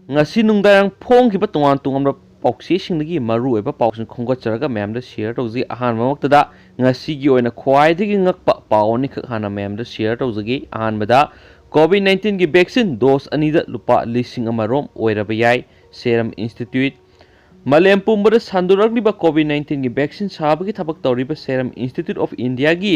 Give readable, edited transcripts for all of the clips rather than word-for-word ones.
ngasi nungdarang phong ki ba tongan tongam paukse singdagi maru eba pauksin khonggacharaga ma'am da share tawji ahan mamaktada ngasi gi oina khwaidagi ngakpa pawni khak hana ma'am da share tawjagi ahan bada COVID-19 की vaccine dose अनीद लुपा लिसिंग अमरोम ओइरबा याय serum institute मलेम पुंबद संदुरगलिबा COVID-19 की vaccine साबगी थबक तौरिबा serum institute of India की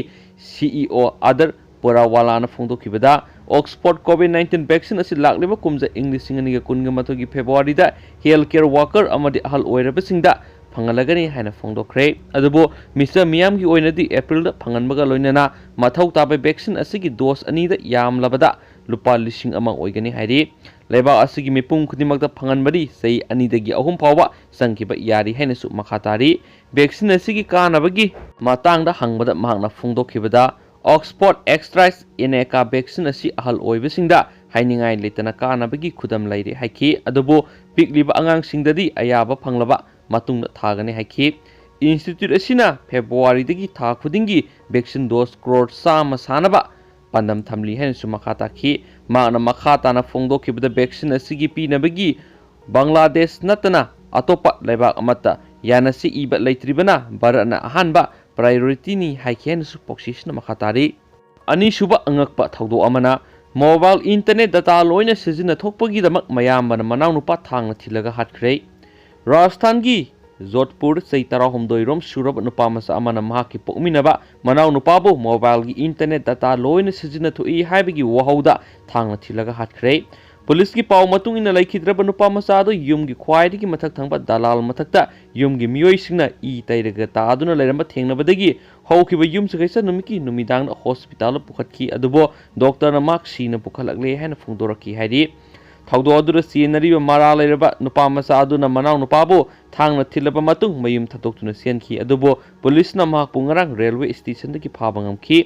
CEO Adar Poonawalla न फोंदोखिबदा Oxford COVID-19 vaccine असि लाक्लिबा कुमजा इंग्लिशिंग अनिगा कुनगा मथोगी फेब्रुवारी दा हेल्थ केयर वर्कर अमदि अहल ओइरबसिंगदा फंगलगनी हाइना फोंदोखरे अदुबो मिस्टर मियाम की ओइनदी अप्रैल दा फंगनबगा लोइनना मथौ ताबे वैक्सीन असिगी डोज अनीदा यामलबदा लुपा लिसिंग अमा ओइगनी हाइरि लेबा असिगी मिपुंग खुदिमकदा फंगनबदी सही अनीदगी अहुम फावबा संखिबा यारी हाइनसु मखातारी वैक्सीन असिगी कानाबगी मातांगदा हंगबदा महंगना फोंदोखिबदा ऑक्सफोर्ड एक्सट्राइज एनेका वैक्सीन असी अहल ओइबसिंगदा हाइनिंगाय लेतना कानाबगी खुदम लैरे हाइखि अदुबो पिकलिबा आंगांगसिंगददी अयाबा फंगलबा matungda thagani haiki institute asina February dagi tha khudingi vaccine dose crore sama sanaba pandam thamli hen su makhata khi mana makhata na phongdo khibda vaccine asigi pinabagi Bangladesh natana atopa laiba amata yanasi iba leitribana barana ahanba priority ni haiki hen su poksisna makhatari ani suba angakpa thawdo amana mobile internet data loina sizina thokpagi damak mayambana manaw nupa thangna thilaga hatkrei Rajasthan की जोधपुर से तराहुमदोइरोम सूरब नुपामसा अमना महाकी पोकमिनबा मनाव नुपाबो mobile की internet data lion सिजिना थोई हाइबगी वहौदा थांगना थिलगा हाटख्रे police की पाव मतुंग इन लैखिद्रब नुपामसा दो युमगी ख्वाइदगी मथक थांगबा दलाल मथकता युमगी मियोइसिंगना इ तैरगा तादुना लेरंबा थेंगनबदगी हौखिबा yum सगैसा नुमिकी नुमिदांग hospital पुखतकी अदुबो doctor न मार्क्सीना पुखलकले हैन फुंगदोरकी हाइदि थौदो अदुर सिनरीबा मारा लेरबा नुपा मसा अदुना मनाव नुपाबो थांगना थिलबा मतुंग मयुम थतोक्तुना सेनखि अदुबो पुलिसना महाकु ngarang रेलवे स्टेशन दगी फाबा ngamखि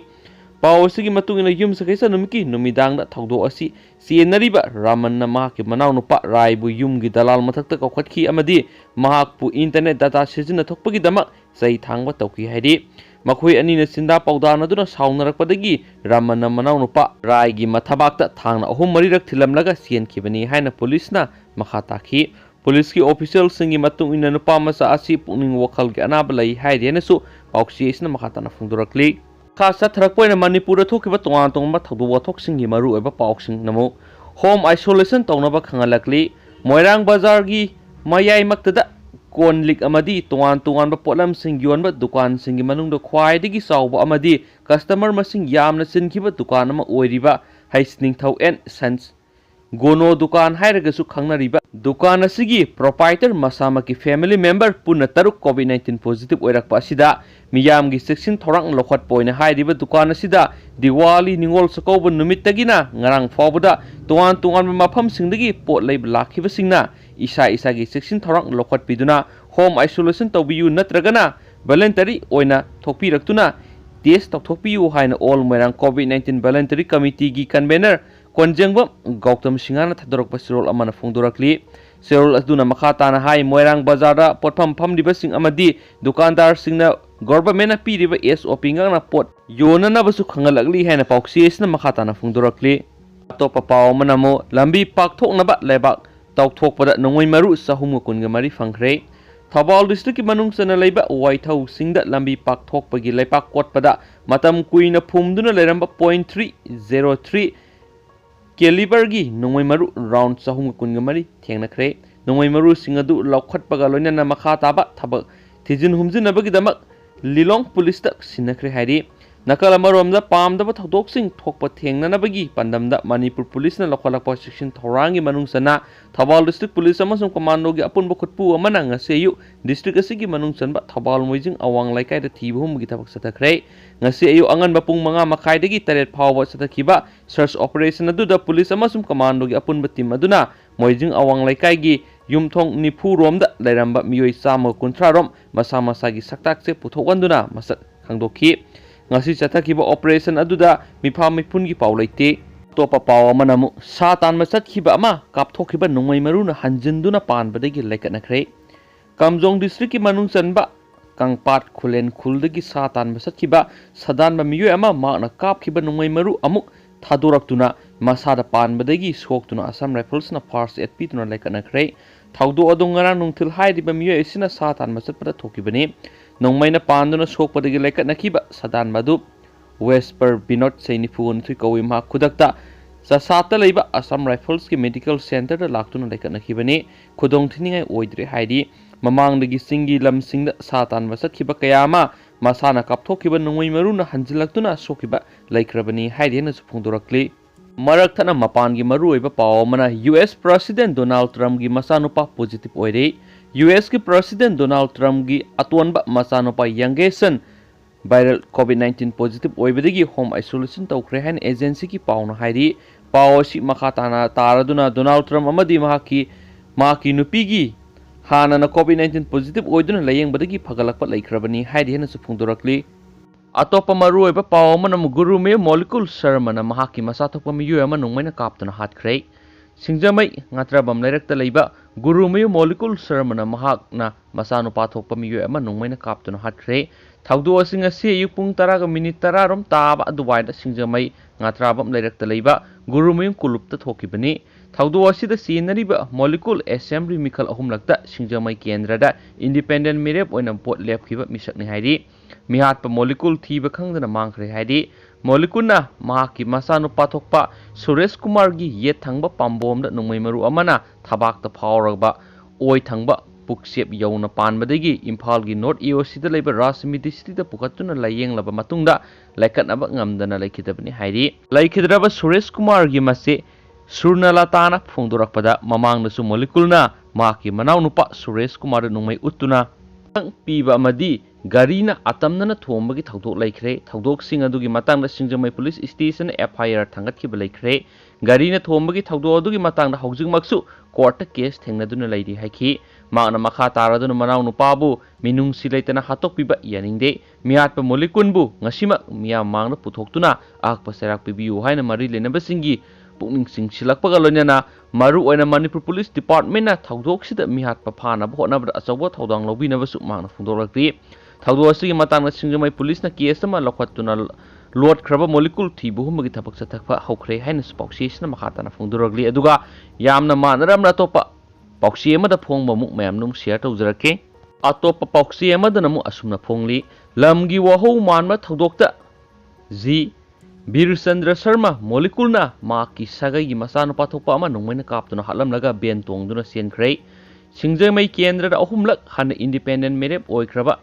पावसिगी मतुंगिना युम सगैसा नुमिकी नुमिदांगदा थौदो असि सिनरीबा रामनना महाकि मनाव नुपा रायबु युमगी दलाल मथक्ता कौखतखि अमदि महाकु इंटरनेट डाटा सिजिना थोकपगी दमक सही थांगबा तौखि हाइदि मखोई अनिना सिंदा पौदानदुना साउनरकपदगी रामनना मनाव नुपा रायगी मथबाकता थांगना अहुम मरिरक थिलमलगा सियनखिबनी हाइना पुलिसना मखा ताखि पुलिस की ऑफिशियल सिंगी मतुंग इन नुपा मसा असि पुनिंग वखल के अनाब लई हाइदेनसु पाउक्सियसना मखाताना फुंदुरकली खासा थरकपोइना मणिपुर थोकिबा तोंगान तोंगबा थौदो वथोक सिंगी मरु एबा पाउक्सिंग नमो होम आइसोलेशन तौनबा खंगलकली मोइरांग बाजार की मयाई मक्तदा कोन लिक अमदी तोंगान तोंगान पोलम सिंग योनबा दुकान सिंगी मनुंग ख्वाइदगी साउबा अमदी कस्टमर मसिंग यामना सिनखिबा दुकान अमा ओइरिबा हाइसनिंग थौ एंड सन्स गोनो दुकान हाइरगसु खंगनरिबा दुकान असिगी प्रोपाइटर मसामा की फैमिली मेंबर पुना तरुक COVID-19 पॉजिटिव ओइरकपा असिदा मियामगी सेक्शन थोरंग लखत पोइना हाइरिबा दुकान असिदा दिवाली निंगोल सकौब नुमित्तगिना ngarang फावबदा तोंगान तोंगान मफम सिंगदगी पोट लैब लाखिबा सिंगना इसा इसागी सेक्शन थोरंग लखत पिदुना होम आइसोलेशन तौबियु नत्रगना वॉलंटरी ओइना थोकपिरक्तुना टेस्ट तौथोकपियु हाइना all Moirang COVID-19 voluntary committee की कन्वेनर कोंजेंगबम गौतम सिंगाना थदरक सिरोल अमना फोंदोरकली सिरोल अदुना मखाताना हाई मोइरांग बाजारदा पोटफम फमदिबसिंग अमदी दुकानदार सिंगना गवर्नमेंट पीरिबा SOP ngana pot yonana basu खंगलकली हैना पाउक्सियसना मखाताना फोंदोरकली अतोपा पाव मनमो लंबी पाकथोकनबा लेबाक तौथोकपदा नोंगोय मरु सहुम कुनगा मरी फंखरे थबाल डिस्ट्रिक्ट की मनुंग सना लेबा वाइथौ सिंगदा लंबी पाकथोकपगी लेपाक कोटपदा मतम कुइना फुमदुना लेरंबा 0.303 कैलिबर की नोंगोय मरु राउंड सहुम कुनगा मरी थेंगनखरे नोंगोय मरु सिंगदु लौखटपगा लोइना मखा ताबा थबक थिजिन हुमजिनबगिदमक लिलोंग पुलिस तक सिनखरे हाइरि नकल अमरोमदा पामदबा थौदोकसिंग थोकपा थेंगननबगी पंदमदा मणिपुर पुलिसना लौखलकपा सेक्शन थौरांगी मनुंग सना थबाल डिस्ट्रिक्ट पुलिस अमसुंग कमांडो की अपुनबा खुटपु अमना ngasiyu डिस्ट्रिक्ट असिगी मनुंग सनबा थबाल मोइजिंग अवांग लाइकाइदा थीबहुमगी थबक सतखरे ngasiyu angan bapung manga makaidagi taret phawba satakhiba search operation aduda police अमसुंग कमांडो की अपुनबा टीम अदुना मोइजिंग अवांग लाइकाइगी युमथोंग निफु रोमदा लेरंबा मियोइ चाम कुंथ्रा रोम मसा मसागी सक्ताक से पुथोकवंदुना मसक खंगदोखि ngasi chathakhiba operation aduda mifam miphungi paw leite topa paw amanamu satan ma chatkhiba ama kapthokhiba nongmei maruna hanjinduna panbadagi laikatnakhre kamjong district ki manung chanba kangpat khulen khuldagi satan ma chatkhiba sadan ma miyoi ama makna kapkhiba nongmei maru amuk thaduraktuna masada panbadagi soktuna Assam Riflesna first aid pituna laikanakre thaudo adu ngarang nungthil hairiba miyo isina satan masatpada thokibani nongmaina panduna sokpadagi laikanakiba sadan madu Wesper Binod Sainifu Nithui Kawi ma khudakta sasata leiba Assam Rifles ki medical center da laktuna laikanakibani khudong thiningai oidre hairi mamangdagi singi lamsingda satan masatkiba kayama masana kapthokiba nongmei maruna hanjilaktuna sokiba laikrabani hairi na sufungdorakli Marak thana mapan gi maru oiba paw mana US President Donald Trump gi masanupa positive oire US ki President Donald Trump gi atonba masanupa youngest viral COVID-19 positive oibadagi home isolation tawkhre han agency ki pawna hairi paw si makhatana taraduna Donald Trump amadi maki nupi gi hana na COVID-19 positive oiduna layeng badagi phagalakpa laikhrabani hairi hena sufungdorakli Atopa maru oiba paw manam guru me molecule sermana mahaki masatokpa miyu ama nongmaina kaptuna hatkhrei singjamai ngatrabam lairakta leiba guru me molecule sermana mahakna masanu pathokpa miyu ama nongmaina kaptuna hatkhrei thaudu asinga se yupung 10 ga minute 10 rom taba aduwaida singjamai ngatrabam lairakta leiba guru me kulupta thokibani thaudu asida sinariba molecule assembly mikhal ahumlakta singjamai kendrada independent mirep oina pot lepkhiba misakni hairi mihatpa molecule thiba khangdana mangkhre haidi molecule na mahaki masanu pathokpa Suresh Kumar gi ye thangba pambom da nongmei maru amana thabak ta phawragba oi thangba puksep yauna panbadagi Imphal gi North EOC da leiba Rasmiti city da pukatuna layeng laba matungda laikatnaba ngamdana laikhidabani haidi laikhidraba Suresh Kumar gi mase Surnalatana phongdorakpada mamangnasu molecule na mahaki manau nupa Suresh Kumar da nongmei uttuna piba amadi Garina atamnana thombagi thawdok laikhre thawdok sing adugi matangda singjamai police station FIR thangatkiba laikhre garina thombagi thawdok adugi matangda haujingmaksu court case thengnaduna lairi haiki magna makha taraduna manaw nupabu minung silaitana hatokpiba yaningde miatpa molekunbu ngasima miya mangna puthoktuna akpa serak pibiu haina mari lenabasingi pukning singsilakpaga loinana maru oina Manipur Police Department na thawdok sida mihatpa phana bhonabda achawa thawdang lobinabasu magna phungdolakri thaudu asigi matangna singjamai police na case ma lokhatuna lot khraba molecule thibu humagi thabak chathakpa haukhre haina spauksi sina makhatana phungduragli aduga yamna manaram na topa pauksi amada phongba muk mayam num share tawjarake atopa pauksi amada namu asumna phongli lamgi wahou manma thaudokta ji Birchandra Sharma molecule na maki sagai gi masana pathokpa ama nongmaina kaptuna halamlaga ben tongduna senkhre singjamai kendra da ahumlak hana independent merep oikraba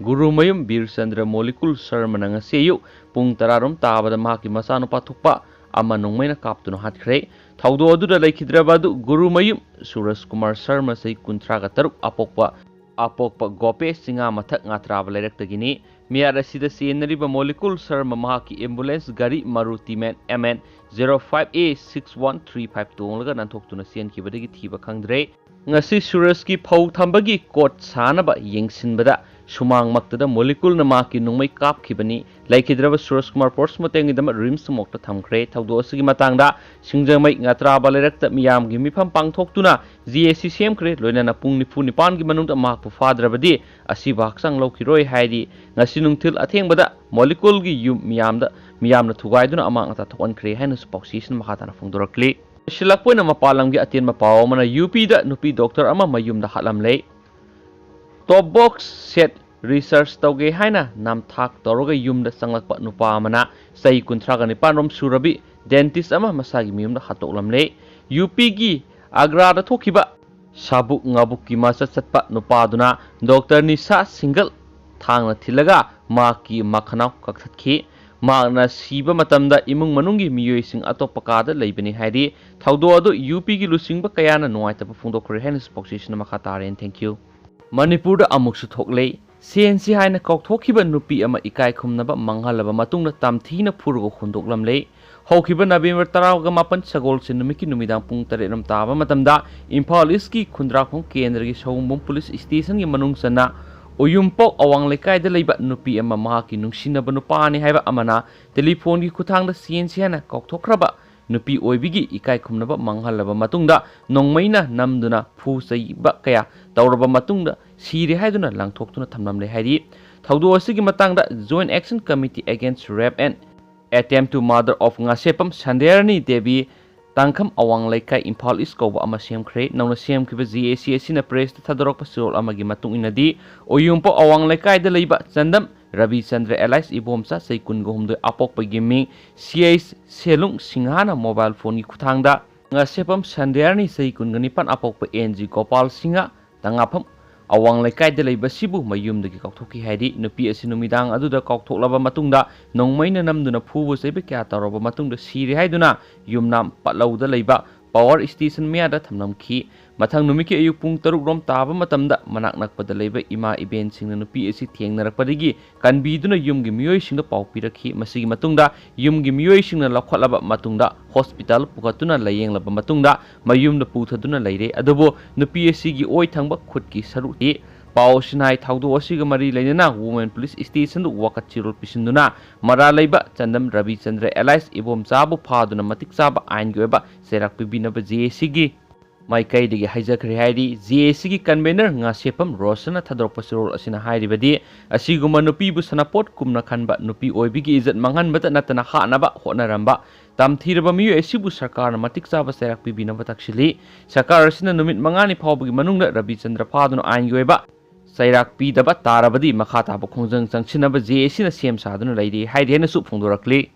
Guru Mayum Birchandra molecule sermana ngaseyu pung 10 rom tabada mahaki masanu pathukpa ama nongmaina kaptuna hatkhrei thaudo aduda laikhidrabadu Guru Mayum Suresh Kumar Sharma sei 13 apokpa gope singa mathak ngatraba lairektagini miara sida senariba molecule serma mahaki ambulance gari Maruti Man MN 05A6135 tonglaga nanthokuna senkibadagi thiba khangdre ngasi Suresh ki phau thambagi court sanaba yengsinbada Sumang maktada molecule na maki nongmei kapkhibani laikhidraba Suresh Kumar Force motengidama rims mokta thamkhre thaudo asigi matangda singjamai ngatraba lairakta miyam gi mifam pangthoktuna GAC semkhre loinana pung 9 gi manungda makpu fadrabadi asiba haksang lokhiroi haidi ngasi nungthil athengbada molecule gi yum miyamna thugaiduna amang ata thokonkhre haina spokesman makhatana phungdorakli silakpoina mapalam gi atien mapaw mana UP da nupi doctor ama mayumda halamlei Top box set research tauge haina nam thak toroga yumda sanglakpa nupa amana sai 19 rom surabi dentist ama masagi miyumda hatoklamle UP gi Agra da thokiba sabuk ngabuk ki masa satpa nupa duna Dr Nisa single thangna thilaga maki makhanaw kakthakhi magna siba matamda imung manungi miyoi sing atoppa kada leibani hairi thaudo adu UP gi lusingba kayana nuaitaba phungdokre hen spokesman makhataren thank you Manipur da amuksu thoklei sensi haina kaothokhiba nupi ama ikai khumnaba manghalaba matungna tamthina phurugo khundoklamlei hokhiba November 18 sagol sinumiki numidang pung 3 ram taba matamda Imphal East ki khundrakhong kendra gi Saumbum police station gi manung sana Uyumpok awang lekai da leiba nupi ama mahaki nungsinaba nupani haiba amana telephone gi khuthangda sensi haina kaothokraba nupi oibigi ikai khumnaba manghalaba matungda nongmaina namduna phu saiba kaya tawraba matungda siri haiduna langthoktuna thamlamle hairi thaudo asigi matangda Joint Action Committee Against Rape and attempt to murder of ngasepam Sanderani Devi Tangkam Awang Laikai Impal East Kova ama semkhre nauna semkhiba GAC asina press ta thadorok pasirol amagi matung inadi oyumpo Awang Laikai da leiba Chandam Ravi Chandra Elias Ibomsa Saikun Gomdo Apok Pagiming CIS Selung Singhana mobile phone ki khuthangda ngasepam Sanderani Saikun ganipan Apok pa NG Gopal Singha tangapam Awang Laikai da leiba sibu mayumdagi kaothokki haidi nupi asi numidang aduda kaothokhlaba matungda Nongmei na namduna phubu saibe kya taraba matungda siri haiduna yumnam patlauda leiba power station meada thamnamkhi mathang numiki ayuk pung 6 rom taba matamda manak nakpada leiba ima event singna nupi asi thengnarakpadagi kanbiduna yumgi miyoi singda pau pirakhi masigi matungda yumgi miyoi singna lakhotlaba matungda hospital pukatuna layenglaba matungda mayumda puthaduna leire adubo nupi asi gi oi thangba khutki saruti Pau Sinai Taudu Wasiga Mari Lenina Women Police Station Wakat Chirul Pisinduna Mara Leiba Chandam Ravi Chandra Elias Ibom Sabu Paduna Matik Saba Ain Gweba Serak Pibinaba GAC Maikai Digi Hijakri Haidi GAC gi convener ngasepam Rosana Thador Pasirol Asina Haidi Badi Asiguma Nupi Busanapot Kumna Kanba Nupi Oibigi Ejat manghan bata natana Hanaba Honaramba Tam Thiraba Miyu Esibu Sarkar Matik Saba Serak Pibinaba Takshili Sarkar Asina Numit Mangani Paubi Manunga Ravi Chandra Paduna Ain Gweba Sairak Pidaba Tarabadi Makata Bokongjang Sanchinaba GAC na Sem Saduna Lady Haidi Hena Sup Fondorakli